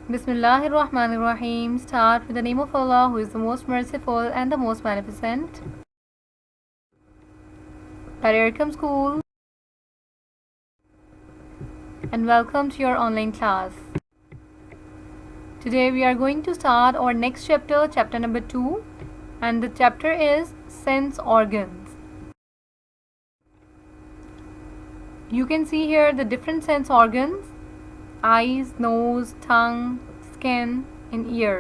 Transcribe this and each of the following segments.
Bismillahirrahmanirrahim. Start with the name of Allah, who is the most merciful and the most beneficent. Welcome school and welcome to your online class. Today we are going to start our next chapter, chapter number 2, and the chapter is sense organs. You can see here the different sense organs: eyes, nose, tongue, skin, and ear.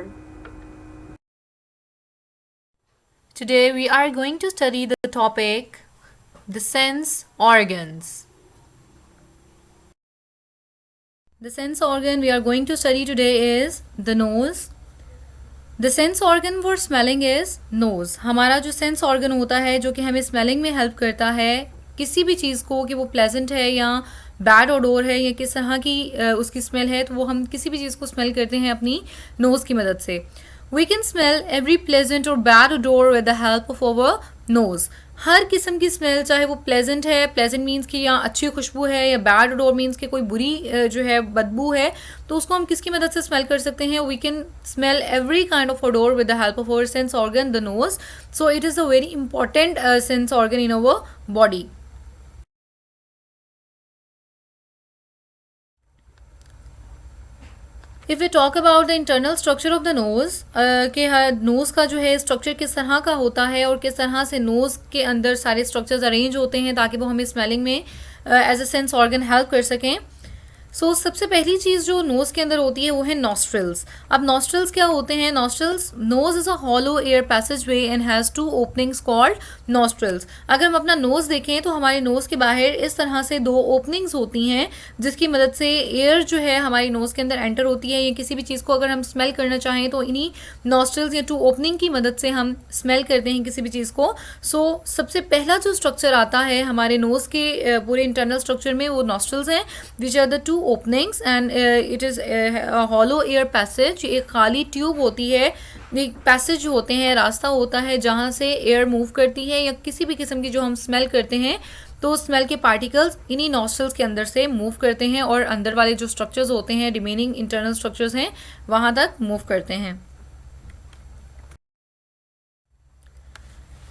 Today we are going to study the topic the sense organs. The sense organ we are going to study today is the nose. The sense organ for smelling is nose. हमारा जो sense organ होता है जो कि हमें smelling में help करता है किसी भी चीज़ को कि वो pleasant है या बैड ओडोर है या किस तरह की उसकी स्मेल है, तो वो हम किसी भी चीज़ को स्मेल करते हैं अपनी नोज़ की मदद से. We can smell every pleasant और bad odour with the help of our nose. हर किस्म की स्मेल, चाहे वो प्लेजेंट है, प्लेजेंट मीन्स कि या अच्छी खुशबू है, या बैड ओडोर मीन्स कि कोई बुरी जो है बदबू है, तो उसको हम किसकी मदद से स्मेल कर सकते हैं. We can smell every kind of odour with the help of our sense organ the nose. So it is a very important sense organ in our body. If we talk about the internal structure of the nose, कि nose का जो है structure किस तरह का होता है और किस तरह से नोज़ के अंदर सारे स्ट्रक्चर्स अरेंज होते हैं ताकि वो हमें स्मेलिंग में as a sense organ help कर सकें. सो सबसे पहली चीज़ जो नोज़ के अंदर होती है वो है नॉस्ट्रल्स. अब नॉस्ट्रल्स क्या होते हैं? Nostrils, nose is a hollow air passage way and has 2 openings called nostrils. अगर हम अपना नोज़ देखें तो हमारी नोज़ के बाहर इस तरह से 2 ओपनिंग्स होती हैं जिसकी मदद से एयर जो है हमारी नोज़ के अंदर एंटर होती है. या किसी भी चीज़ को अगर हम स्मेल करना चाहें तो इन्हीं नॉस्ट्रल्स या 2 ओपनिंग की मदद से हम स्मेल करते हैं किसी भी चीज़ को. सो सबसे पहला जो स्ट्रक्चर आता है हमारे नोज़ के पूरे इंटरनल स्ट्रक्चर में वो नॉस्ट्रल्स हैं, which are the 2 openings and it is hollow air passage. एक खाली ट्यूब होती है, एक पैसेज होते हैं, रास्ता होता है जहाँ से एयर मूव करती है या किसी भी किस्म की जो हम स्मेल करते हैं तो स्मेल के पार्टिकल्स इन्हीं नॉस्ट्रल्स के अंदर से मूव करते हैं और अंदर वाले जो स्ट्रक्चर्स होते हैं, रिमेनिंग इंटरनल स्ट्रक्चर्स हैं, वहाँ तक मूव करते हैं.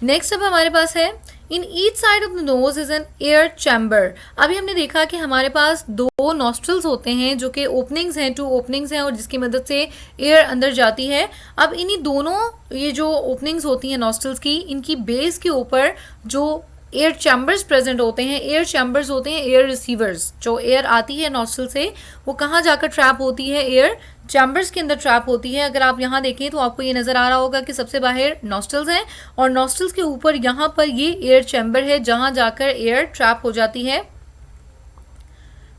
नेक्स्ट अब हमारे पास है in each side of the knows is an air chamber. अभी हमने देखा कि हमारे पास 2 नॉस्ट्रल्स होते हैं जो कि ओपनिंग्स हैं, 2 ओपनिंग्स हैं और जिसकी मदद से एयर अंदर जाती है. अब इन्हीं दोनों ये जो ओपनिंग्स होती हैं नॉस्ट्रल्स की, इनकी बेस के ऊपर जो एयर चैम्बर्स प्रेजेंट होते हैं, एयर चैम्बर्स होते हैं एयर रिसीवर्स. जो एयर आती है नॉस्ट्रल से वो कहाँ जाकर ट्रैप होती है? एयर चैम्बर्स के अंदर ट्रैप होती है. अगर आप यहाँ देखें तो आपको ये नज़र आ रहा होगा कि सबसे बाहर नॉस्ट्रल्स हैं और नॉस्ट्रल्स के ऊपर यहाँ पर ये एयर चैम्बर है जहाँ जाकर एयर ट्रैप हो जाती है.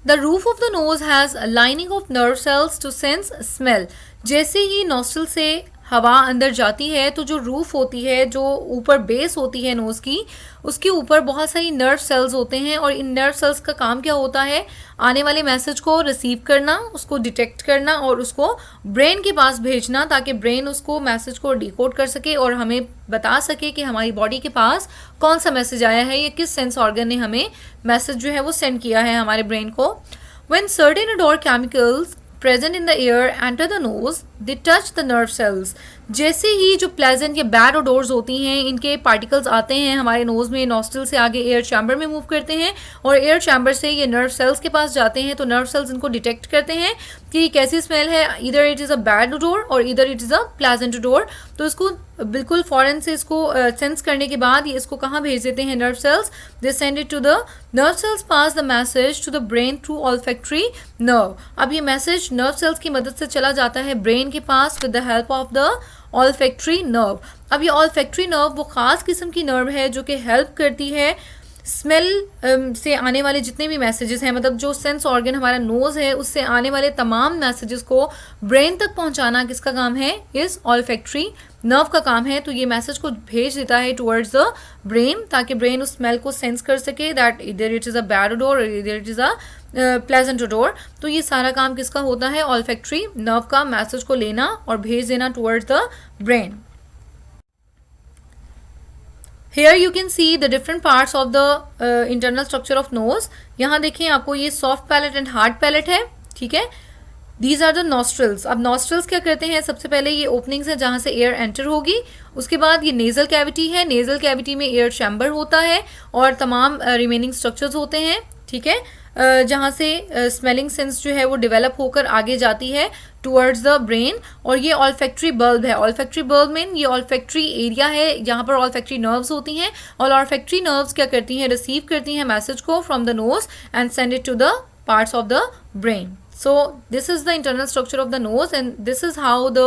The roof of the nose has a lining of nerve cells to sense smell. जैसे ही नॉस्ट्रल से हवा अंदर जाती है तो जो रूफ होती है, जो ऊपर बेस होती है नोज़ की, उसके ऊपर बहुत सारी नर्व सेल्स होते हैं और इन नर्व सेल्स का काम क्या होता है? आने वाले मैसेज को रिसीव करना, उसको डिटेक्ट करना और उसको ब्रेन के पास भेजना ताकि ब्रेन उसको मैसेज को डिकोड कर सके और हमें बता सके कि हमारी बॉडी के पास कौन सा मैसेज आया है या किस सेंस ऑर्गन ने हमें मैसेज जो है वो सेंड किया है हमारे ब्रेन को. When certain odor chemicals present in the air enter the nose, they touch the nerve cells. जैसे ही जो प्लेजेंट या बैड ओडोर्स होती हैं इनके पार्टिकल्स आते हैं हमारे नोज़ में, नॉस्ट्रल से आगे एयर चैम्बर में मूव करते हैं और एयर चैम्बर से ये नर्व सेल्स के पास जाते हैं. तो नर्व सेल्स इनको डिटेक्ट करते हैं कि कैसी स्मेल है, इधर it is a bad odour और इधर it is a pleasant odour. तो इसको बिल्कुल फ़ौरन से इसको सेंस करने के बाद ये इसको कहाँ भेज देते हैं? Nerve cells. They send it to the nerve cells pass the message to the brain through olfactory nerve. अब ये मैसेज नर्व सेल्स की मदद से चला जाता है ब्रेन के पास with the help of the olfactory nerve. अब ये ऑल्फैक्टरी नर्व वो ख़ास किस्म की नर्व है जो कि हेल्प करती है स्मेल से आने वाले जितने भी मैसेजेस हैं, मतलब जो सेंस ऑर्गन हमारा नोज़ है उससे आने वाले तमाम मैसेजेस को ब्रेन तक पहुंचाना किसका काम है? इस ऑल्फैक्टरी नर्व का काम है. तो ये मैसेज को भेज देता है टुवर्ड्स द ब्रेन ताकि ब्रेन उस स्मेल को सेंस कर सके दैट इधर it is a bad odour, इधर it is a pleasant odour. तो ये सारा काम किसका होता है? ऑल्फैक्टरी नर्व का, मैसेज को लेना और भेज देना towards the brain. Here you can see the different parts of the internal structure of nose. यहाँ देखिए आपको ये soft palate and hard palate है, ठीक है. These are the nostrils. अब नॉस्ट्रल्स क्या करते हैं, सबसे पहले ये ओपनिंग्स है जहाँ से एयर एंटर होगी। उसके बाद ये नेजल कैविटी है, नेजल कैविटी में एयर चैम्बर होता है और तमाम रिमेनिंग स्ट्रक्चर्स होते हैं, ठीक है, जहाँ से स्मेलिंग सेंस जो है वो डेवलप होकर आगे जाती है टुवर्ड्स द ब्रेन। और ये ऑल्फैक्ट्री बल्ब है। ऑल्फैक्ट्री बल्ब में ये ऑल्फैक्ट्री एरिया है जहाँ पर ऑल्फैक्ट्री नर्व्स होती हैं, और ऑल्फैक्ट्री नर्व्स क्या करती हैं, रिसीव करती हैं मैसेज को from the nose and send it to the parts of the brain. So this is the internal structure of the nose, and this is how the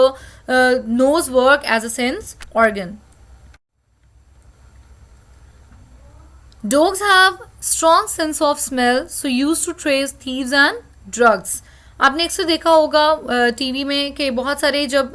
nose work as a sense organ. Dogs have strong sense of smell, so used to trace thieves and drugs. आपने अक्सर देखा होगा TV में कि बहुत सारे जब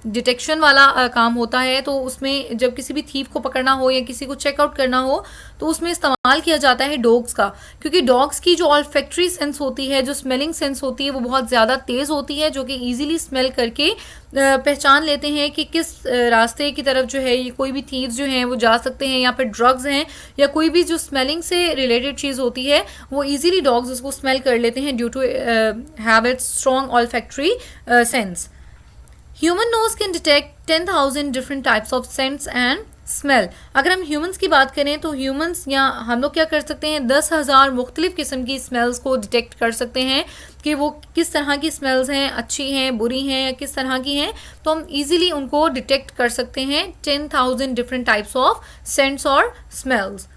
detection वाला काम होता है तो उसमें जब किसी भी थीफ को पकड़ना हो या किसी को चेकआउट करना हो तो उसमें इस्तेमाल किया जाता है डॉग्स का, क्योंकि डॉग्स की जो ऑल्फैक्ट्री सेंस होती है, जो स्मेलिंग सेंस होती है, वो बहुत ज़्यादा तेज़ होती है, जो कि ईजिली स्मेल करके पहचान लेते हैं कि किस रास्ते की तरफ जो है ये कोई भी थीव्स जो हैं वो जा सकते हैं, या फिर ड्रग्स हैं या कोई भी जो स्मेलिंग से रिलेटेड चीज़ होती है वो ईजिली डॉग्स उसको स्मेल कर लेते हैं due to have its strong olfactory sense. Human nose can detect 10,000 different types of scents and smell. अगर हम ह्यूमंस की बात करें तो ह्यूमंस या हम लोग क्या कर सकते हैं, 10,000 मुख्तलिफ किस्म की स्मेल्स को डिटेक्ट कर सकते हैं कि वो किस तरह की स्मेल्स हैं, अच्छी हैं, बुरी हैं या किस तरह की हैं, तो हम इजीली उनको डिटेक्ट कर सकते हैं. 10,000 डिफरेंट टाइप्स ऑफ सेंट्स और स्मेल्स.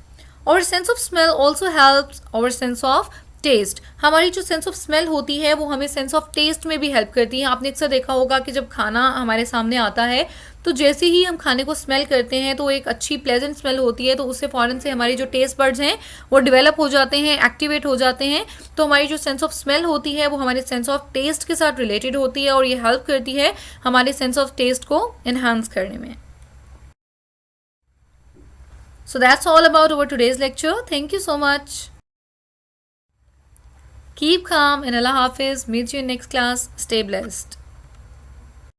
और sense of smell also helps our sense of taste. हमारी जो सेंस ऑफ स्मेल होती है वो हमें सेंस ऑफ टेस्ट में भी हेल्प करती है. आपने अक्सर देखा होगा कि जब खाना हमारे सामने आता है तो जैसे ही हम खाने को स्मेल करते हैं तो एक अच्छी प्लेजेंट स्मेल होती है, तो उससे फ़ौरन से हमारी जो टेस्ट बर्ड्स हैं वो डेवलप हो जाते हैं, एक्टिवेट हो जाते हैं. तो हमारी जो सेंस ऑफ स्मेल होती है वो हमारे सेंस ऑफ टेस्ट के साथ रिलेटेड होती है और ये हेल्प करती है हमारे सेंस ऑफ टेस्ट को एनहांस करने में. So that's all about our today's lecture. Thank you so much. Keep calm and Allah Hafiz. Meet you in next class. Stay blessed.